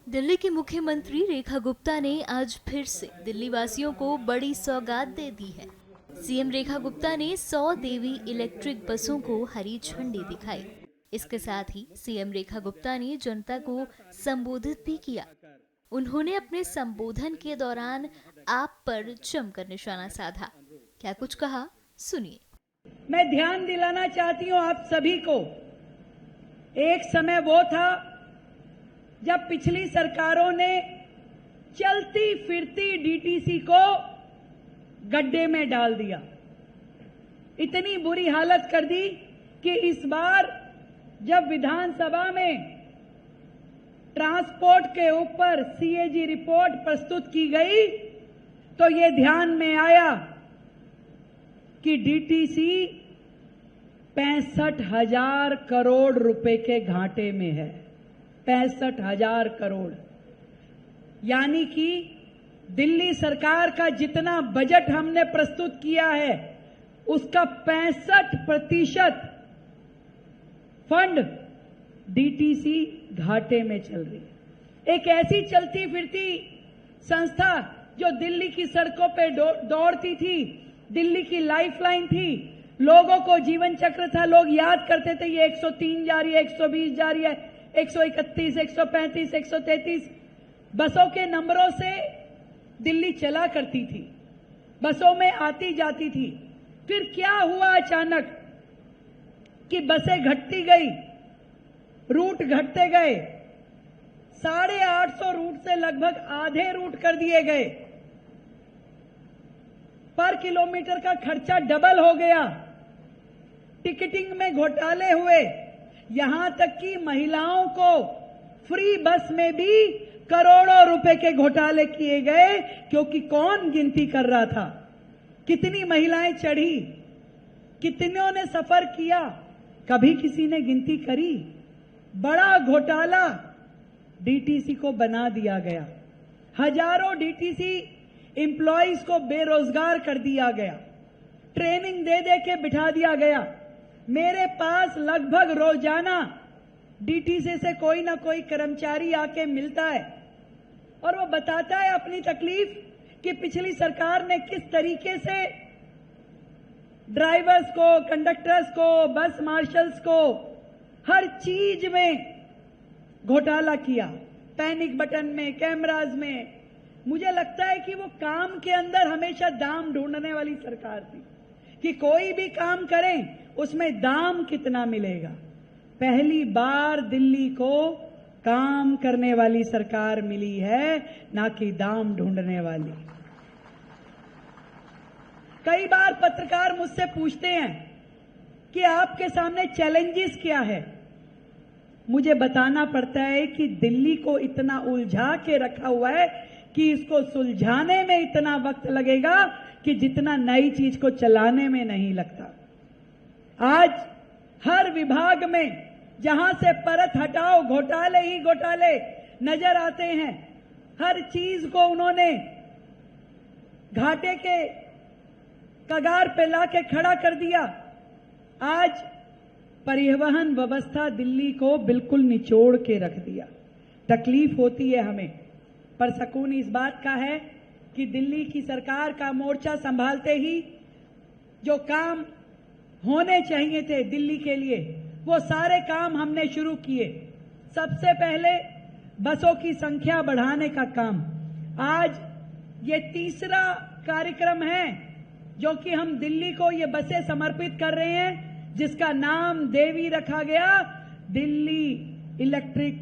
दिल्ली की मुख्यमंत्री रेखा गुप्ता ने आज फिर से दिल्ली वासियों को बड़ी सौगात दे दी है। सीएम रेखा गुप्ता ने 100 देवी इलेक्ट्रिक बसों को हरी झंडी दिखाई। इसके साथ ही सीएम रेखा गुप्ता ने जनता को संबोधित भी किया। उन्होंने अपने संबोधन के दौरान आप पर जमकर निशाना साधा। क्या कुछ कहा, सुनिए। मैं ध्यान दिलाना चाहती हूं आप सभी को, एक समय वो था जब पिछली सरकारों ने चलती फिरती डीटीसी को गड्ढे में डाल दिया। इतनी बुरी हालत कर दी कि इस बार जब विधानसभा में ट्रांसपोर्ट के ऊपर सीएजी रिपोर्ट प्रस्तुत की गई तो ये ध्यान में आया कि डीटीसी 65,000 करोड़ रुपए के घाटे में है। 65,000 करोड़, यानी कि दिल्ली सरकार का जितना बजट हमने प्रस्तुत किया है उसका 65% फंड डीटीसी घाटे में चल रही है। एक ऐसी चलती फिरती संस्था जो दिल्ली की सड़कों पे दौड़ती थी, दिल्ली की लाइफलाइन थी, लोगों को जीवन चक्र था, लोग याद करते थे ये 103 जा रही है, 120 जा रही है, 131, 135, 133 बसों के नंबरों से दिल्ली चला करती थी, बसों में आती जाती थी। फिर क्या हुआ अचानक कि बसें घटती गई, रूट घटते गए, 850 रूट से लगभग आधे रूट कर दिए गए, पर किलोमीटर का खर्चा डबल हो गया, टिकटिंग में घोटाले हुए, यहां तक कि महिलाओं को फ्री बस में भी करोड़ों रुपए के घोटाले किए गए। क्योंकि कौन गिनती कर रहा था, कितनी महिलाएं चढ़ी, कितनों ने सफर किया, कभी किसी ने गिनती करी? बड़ा घोटाला डीटीसी को बना दिया गया। हजारों डीटीसी एम्प्लॉइज को बेरोजगार कर दिया गया, ट्रेनिंग दे दे के बिठा दिया गया। मेरे पास लगभग रोजाना डीटीसी से कोई ना कोई कर्मचारी आके मिलता है और वो बताता है अपनी तकलीफ कि पिछली सरकार ने किस तरीके से ड्राइवर्स को, कंडक्टर्स को, बस मार्शल्स को, हर चीज में घोटाला किया, पैनिक बटन में, कैमराज में। मुझे लगता है कि वो काम के अंदर हमेशा दाम ढूंढने वाली सरकार थी कि कोई भी काम करें उसमें दाम कितना मिलेगा। पहली बार दिल्ली को काम करने वाली सरकार मिली है, ना कि दाम ढूंढने वाली। कई बार पत्रकार मुझसे पूछते हैं कि आपके सामने चैलेंजेस क्या है। मुझे बताना पड़ता है कि दिल्ली को इतना उलझा के रखा हुआ है कि इसको सुलझाने में इतना वक्त लगेगा कि जितना नई चीज को चलाने में नहीं लगता। आज हर विभाग में जहां से परत हटाओ घोटाले ही घोटाले नजर आते हैं। हर चीज को उन्होंने घाटे के कगार पे लाके खड़ा कर दिया। आज परिवहन व्यवस्था दिल्ली को बिल्कुल निचोड़ के रख दिया। तकलीफ होती है हमें, पर सुकून इस बात का है कि दिल्ली की सरकार का मोर्चा संभालते ही जो काम होने चाहिए थे दिल्ली के लिए, वो सारे काम हमने शुरू किए। सबसे पहले बसों की संख्या बढ़ाने का काम। आज ये तीसरा कार्यक्रम है जो कि हम दिल्ली को ये बसें समर्पित कर रहे हैं, जिसका नाम देवी रखा गया, Delhi electric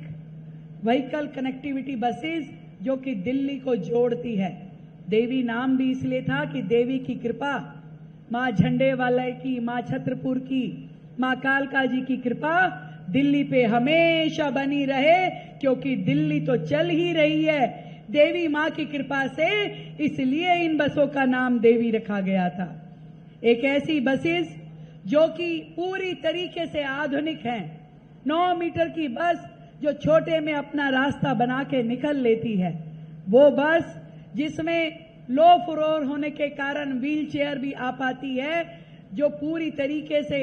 vehicle connectivity buses, जो कि दिल्ली को जोड़ती है। देवी नाम भी इसलिए था कि देवी की कृपा, मां झंडे वाले की, मां छत्रपुर की, मां कालका जी की कृपा दिल्ली पे हमेशा बनी रहे, क्योंकि दिल्ली तो चल ही रही है देवी मां की कृपा से, इसलिए इन बसों का नाम देवी रखा गया था। एक ऐसी बसेस जो कि पूरी तरीके से आधुनिक हैं। 9 मीटर की बस जो छोटे में अपना रास्ता बना के निकल लेती है, वो बस जिसमें लो फ्लोर होने के कारण व्हील चेयर भी आ पाती है, जो पूरी तरीके से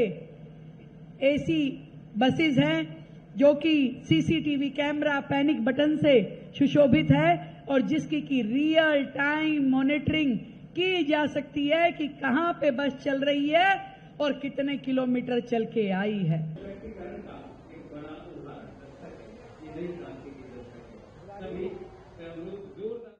एसी बसेस हैं, जो कि सीसीटीवी कैमरा पैनिक बटन से सुशोभित है और जिसकी की रियल टाइम मॉनिटरिंग की जा सकती है कि कहां पे बस चल रही है और कितने किलोमीटर चल के आई है।